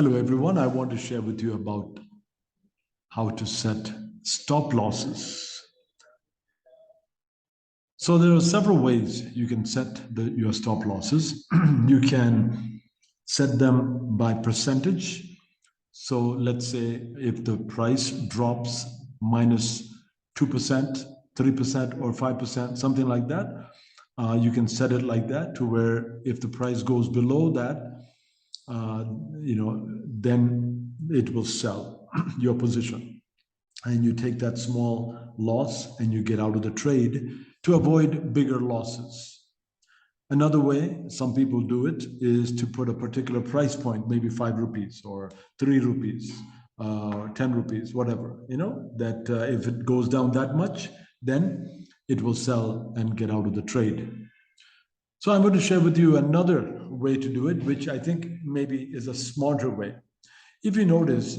Hello, everyone. I want to share with you about how to set stop losses. So there are several ways you can set your stop losses. You can set them by percentage. So let's say if the price drops minus 2%, 3%, or 5%, something like that, you can set it like that to where if the price goes below that, uh, then it will sell your position. And you take that small loss and you get out of the trade to avoid bigger losses. Another way some people do it is to put a particular price point, maybe 5 rupees or 3 rupees, 10 rupees, whatever, that if it goes down that much, then it will sell and get out of the trade. So I'm going to share with you another way to do it, which I think maybe is a smarter way. If you notice,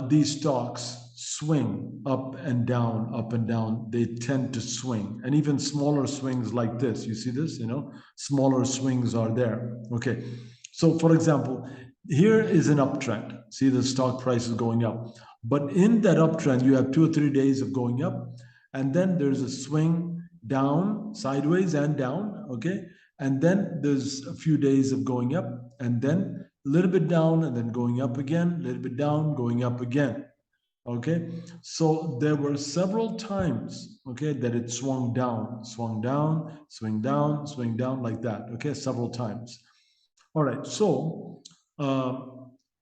these stocks swing up and down, up and down. They tend to swing, and even smaller swings like this. You see this? Smaller swings are there. Okay. So, for example, here is an uptrend. See, the stock price is going up, but in that uptrend, you have 2 or 3 days of going up, and then there's a swing down, sideways and down. Okay, and then there's a few days of going up, and then a little bit down and then going up again, a little bit down, going up again. Okay, so there were several times, okay, that it swung down, swung down, swing down, swing down like that. Okay, several times. All right, so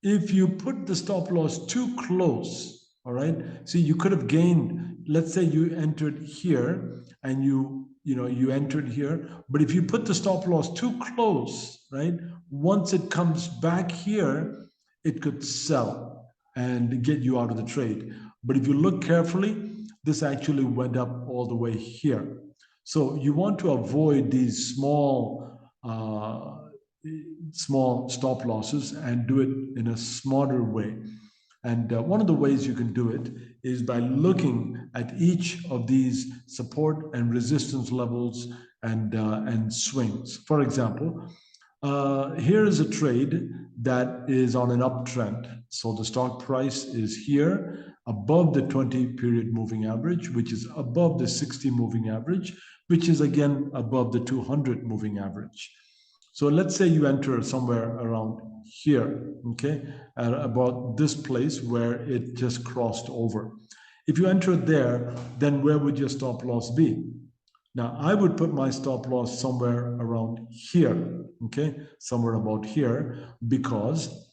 if you put the stop loss too close, all right, see, you could have gained, let's say you entered here and you entered here, but if you put the stop loss too close, right, once it comes back here, it could sell and get you out of the trade. But if you look carefully, this actually went up all the way here. So you want to avoid these small stop losses and do it in a smarter way. And one of the ways you can do it is by looking at each of these support and resistance levels and swings. For example, here is a trade that is on an uptrend. So the stock price is here above the 20-period moving average, which is above the 60 moving average, which is again above the 200 moving average. So let's say you enter somewhere around here, okay, at about this place where it just crossed over. If you enter there, then where would your stop loss be? Now, I would put my stop loss somewhere around here, okay, somewhere about here, because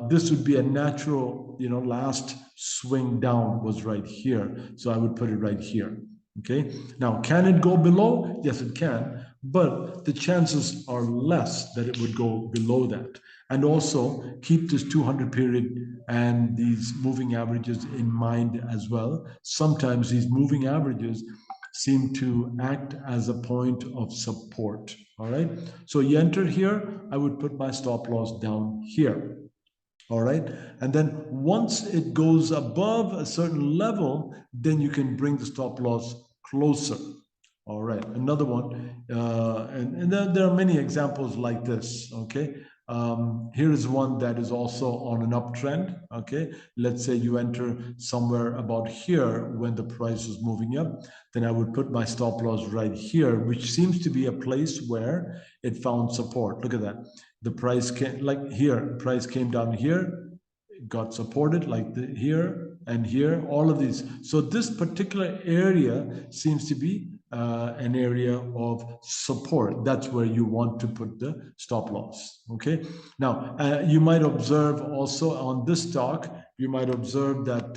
this would be a natural, last swing down was right here. So I would put it right here, okay. Now, can it go below? Yes, it can, but the chances are less that it would go below that. And also keep this 200 period and these moving averages in mind as well. Sometimes these moving averages seem to act as a point of support. All right. So you enter here, I would put my stop loss down here. All right. And then once it goes above a certain level, then you can bring the stop loss closer. All right. Another one. And there are many examples like this. Okay. Here is one that is also on an uptrend. Okay, let's say you enter somewhere about here when the price is moving up, then I would put my stop loss right here, which seems to be a place where it found support. Look at that. The price came like here, price came down here, got supported like here and here, all of these. So this particular area seems to be an area of support. That's where you want to put the stop loss. Okay. Now, you might observe also on this stock, you might observe that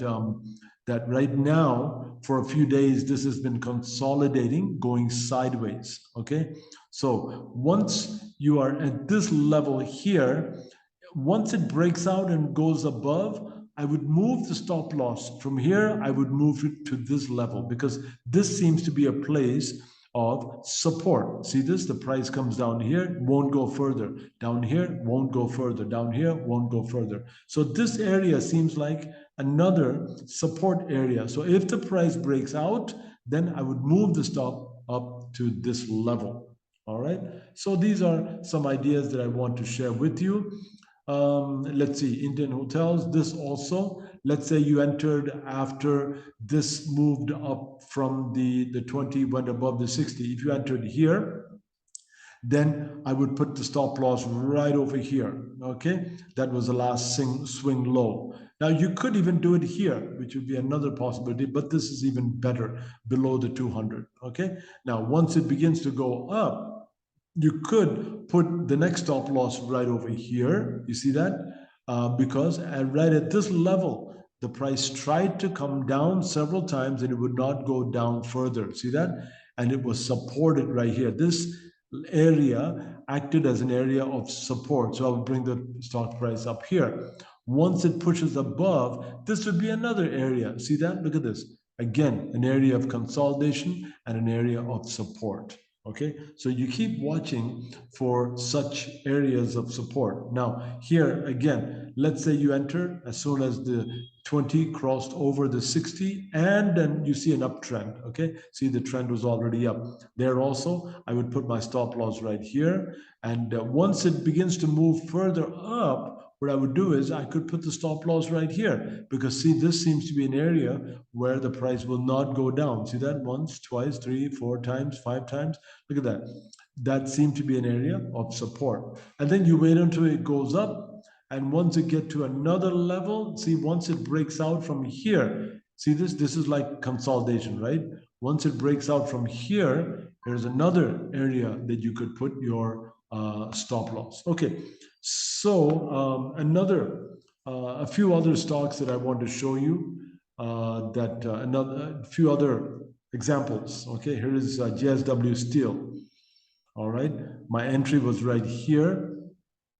that right now for a few days this has been consolidating, going sideways. Okay. So once you are at this level here, once it breaks out and goes above, I would move the stop loss from here. I would move it to this level because this seems to be a place of support. See this? The price comes down here, won't go further. Down here, won't go further. Down here, won't go further. So this area seems like another support area. So if the price breaks out, then I would move the stop up to this level. All right. So these are some ideas that I want to share with you. Let's see, Indian hotels, this also, let's say you entered after this moved up from the 20, went above the 60. If you entered here, then I would put the stop loss right over here. Okay, that was the last swing low. Now you could even do it here, which would be another possibility, but this is even better below the 200. Okay, now once it begins to go up, you could put the next stop loss right over here. You see that? Because right at this level, the price tried to come down several times and it would not go down further. See that? And it was supported right here. This area acted as an area of support. So I would bring the stock price up here. Once it pushes above, this would be another area. See that? Look at this. Again, an area of consolidation and an area of support. Okay, so you keep watching for such areas of support. Now, here again, let's say you enter as soon as the 20 crossed over the 60, and then you see an uptrend. Okay, see the trend was already up. There also, I would put my stop loss right here. And once it begins to move further up, what I would do is I could put the stop loss right here, because see, this seems to be an area where the price will not go down. See that? Once, twice, three, four times, five times. Look at that. That seemed to be an area of support. And then you wait until it goes up. And once it get to another level, see, once it breaks out from here, see this? This is like consolidation, right? Once it breaks out from here, there's another area that you could put your stop loss. Okay, so a few other stocks that I want to show you, a few other examples. Okay, here is JSW Steel. All right, my entry was right here.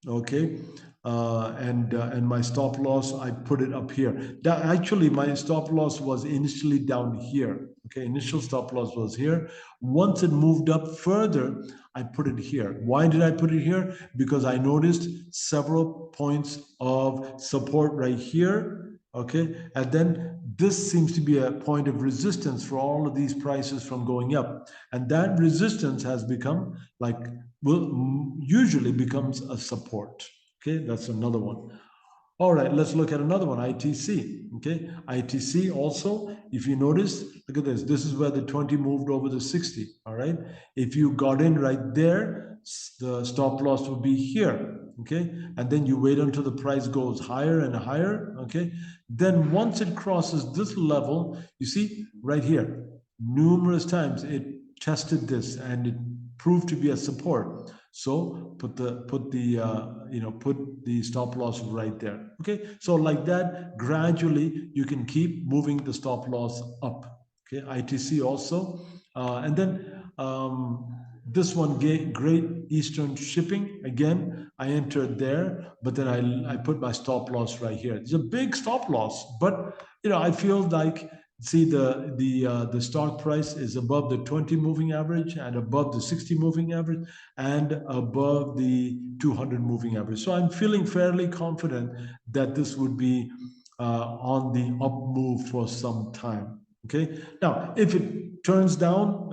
Okay, and my stop loss, I put it up here. That actually, my stop loss was initially down here. Okay, initial stop loss was here. Once it moved up further, I put it here. Why did I put it here? Because I noticed several points of support right here. Okay, and then this seems to be a point of resistance for all of these prices from going up, and that resistance has become like, will usually becomes a support. Okay, that's another one. All right, let's look at another one, ITC. Okay, ITC also, if you notice, look at this. This is where the 20 moved over the 60. All right, if you got in right there, the stop loss would be here. Okay, and then you wait until the price goes higher and higher. Okay, then once it crosses this level, you see right here, numerous times it tested this and it proved to be a support. So put the stop loss right there. Okay, so like that, gradually you can keep moving the stop loss up. Okay, ITC also, and then this one, Great Eastern Shipping. Again, I entered there, but then I put my stop loss right here. It's a big stop loss, but I feel like, see, the stock price is above the 20 moving average and above the 60 moving average and above the 200 moving average. So I'm feeling fairly confident that this would be on the up move for some time. Okay. Now, if it turns down,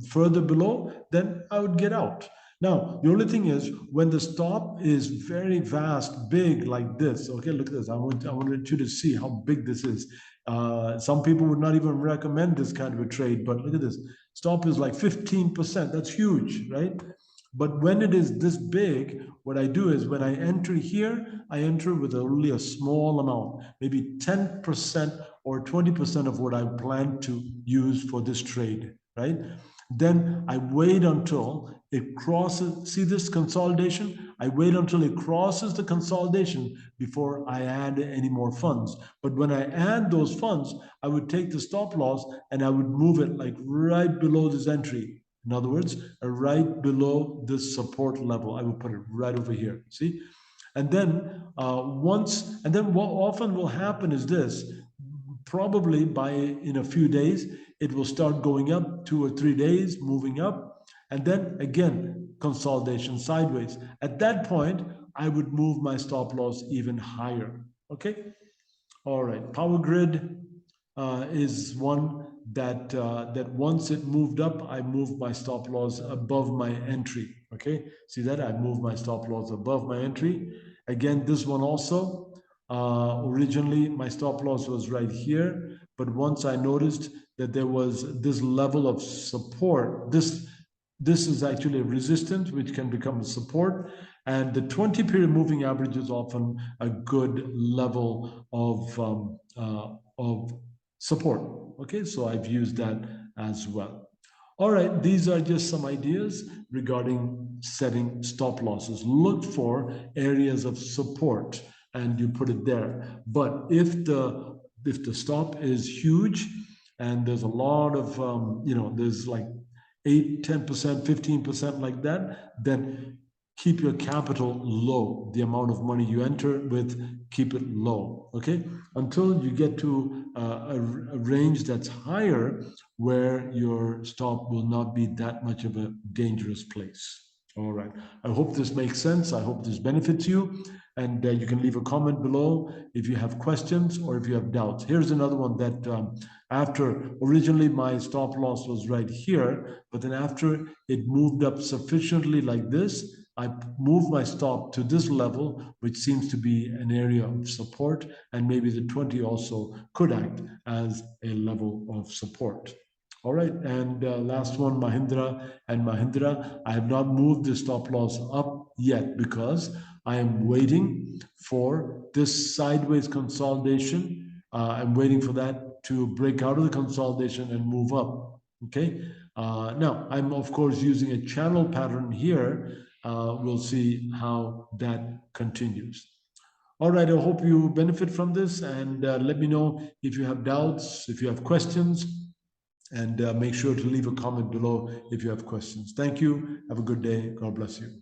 further below, then I would get out. Now, the only thing is when the stop is very vast, big like this. Okay, look at this. I wanted you to see how big this is. Some people would not even recommend this kind of a trade, but look at this. Stop is like 15%. That's huge, right? But when it is this big, what I do is when I enter here, I enter with only a small amount, maybe 10% or 20% of what I plan to use for this trade, right? Then I wait until it crosses, see this consolidation? I wait until it crosses the consolidation before I add any more funds. But when I add those funds, I would take the stop loss and I would move it like right below this entry. In other words, right below this support level. I will put it right over here. See? And then what often will happen is this: probably in a few days, it will start going up, 2 or 3 days, moving up, and then again, consolidation sideways. At that point, I would move my stop loss even higher. Okay? All right, power grid is one that once it moved up, I moved my stop loss above my entry. Okay, see that I moved my stop loss above my entry. Again, this one also, originally my stop loss was right here, but once I noticed that there was this level of support, this is actually a resistance which can become a support, and the 20 period moving average is often a good level of support. Okay, so I've used that as well. All right, these are just some ideas regarding setting stop losses. Look for areas of support and you put it there. But if the stop is huge and there's a lot of there's like 8, 10%, 15% like that, then keep your capital low. The amount of money you enter with, keep it low. Okay, until you get to a range that's higher where your stop will not be that much of a dangerous place. All right. I hope this makes sense. I hope this benefits you. And you can leave a comment below if you have questions or if you have doubts. Here's another one that after originally my stop loss was right here, but then after it moved up sufficiently like this, I moved my stop to this level, which seems to be an area of support, and maybe the 20 also could act as a level of support. All right, and last one, Mahindra and Mahindra. I have not moved the stop loss up yet because I am waiting for this sideways consolidation. I'm waiting for that to break out of the consolidation and move up. Okay. Now, I'm of course using a channel pattern here. We'll see how that continues. All right, I hope you benefit from this, and let me know if you have doubts, if you have questions, and make sure to leave a comment below if you have questions. Thank you. Have a good day. God bless you.